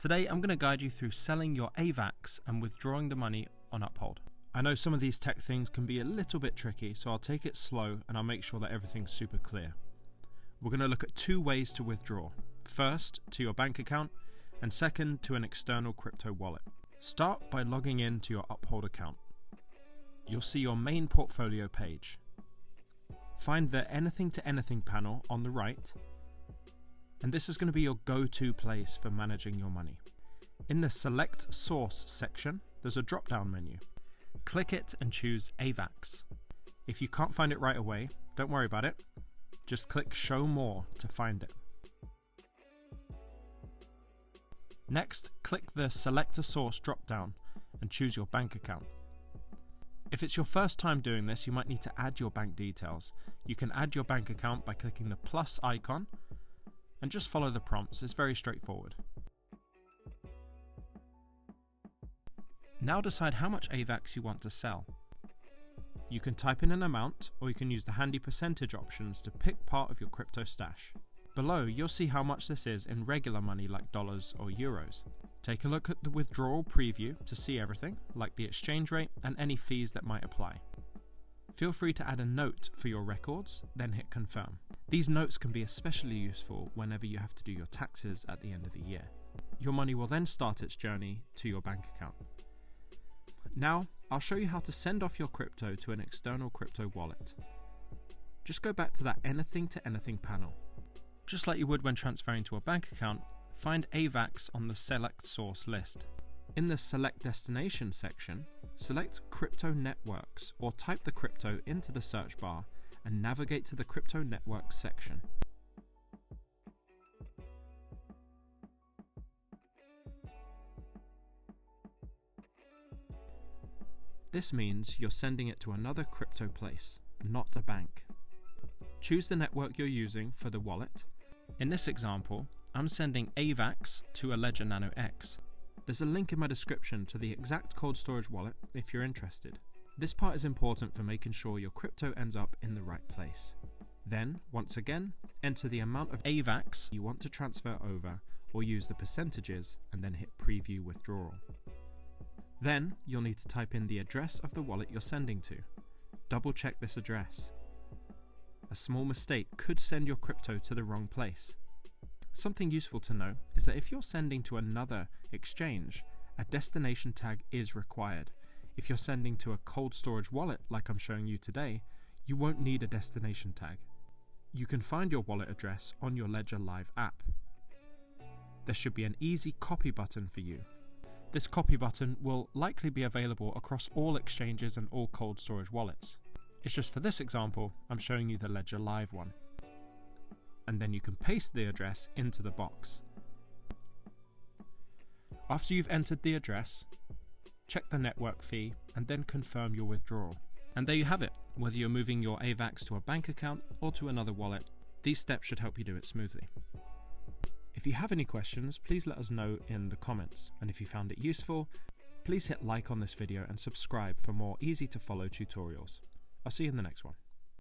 Today I'm going to guide you through selling your AVAX and withdrawing the money on Uphold. I know some of these tech things can be a little bit tricky, so I'll take it slow and I'll make sure that everything's super clear. We're going to look at two ways to withdraw. First, to your bank account, and second, to an external crypto wallet. Start by logging in to your Uphold account. You'll see your main portfolio page. Find the Anything to Anything panel on the right, and this is going to be your go-to place for managing your money. In the Select Source section, there's a drop-down menu. Click it and choose AVAX. If you can't find it right away, don't worry about it. Just click Show More to find it. Next, click the Select a Source drop-down and choose your bank account. If it's your first time doing this, you might need to add your bank details. You can add your bank account by clicking the plus icon and just follow the prompts. It's very straightforward. Now decide how much AVAX you want to sell. You can type in an amount, or you can use the handy percentage options to pick part of your crypto stash. Below, you'll see how much this is in regular money like dollars or euros. Take a look at the withdrawal preview to see everything, like the exchange rate and any fees that might apply. Feel free to add a note for your records, then hit confirm. These notes can be especially useful whenever you have to do your taxes at the end of the year. Your money will then start its journey to your bank account. Now, I'll show you how to send off your crypto to an external crypto wallet. Just go back to that Anything to Anything panel. Just like you would when transferring to a bank account, find AVAX on the Select Source list. In the Select Destination section, select Crypto Networks or type the crypto into the search bar and navigate to the Crypto Networks section. This means you're sending it to another crypto place, not a bank. Choose the network you're using for the wallet. In this example, I'm sending AVAX to a Ledger Nano X. There's a link in my description to the exact cold storage wallet if you're interested. This part is important for making sure your crypto ends up in the right place. Then, once again, enter the amount of AVAX you want to transfer over or use the percentages and then hit Preview Withdrawal. Then, you'll need to type in the address of the wallet you're sending to. Double check this address. A small mistake could send your crypto to the wrong place. Something useful to know is that if you're sending to another exchange, a destination tag is required. If you're sending to a cold storage wallet like I'm showing you today, you won't need a destination tag. You can find your wallet address on your Ledger Live app. There should be an easy copy button for you. This copy button will likely be available across all exchanges and all cold storage wallets. It's just for this example, I'm showing you the Ledger Live one. And then you can paste the address into the box. After you've entered the address, check the network fee and then confirm your withdrawal. And there you have it. Whether you're moving your AVAX to a bank account or to another wallet, these steps should help you do it smoothly. If you have any questions, please let us know in the comments. And if you found it useful, please hit like on this video and subscribe for more easy to follow tutorials. I'll see you in the next one.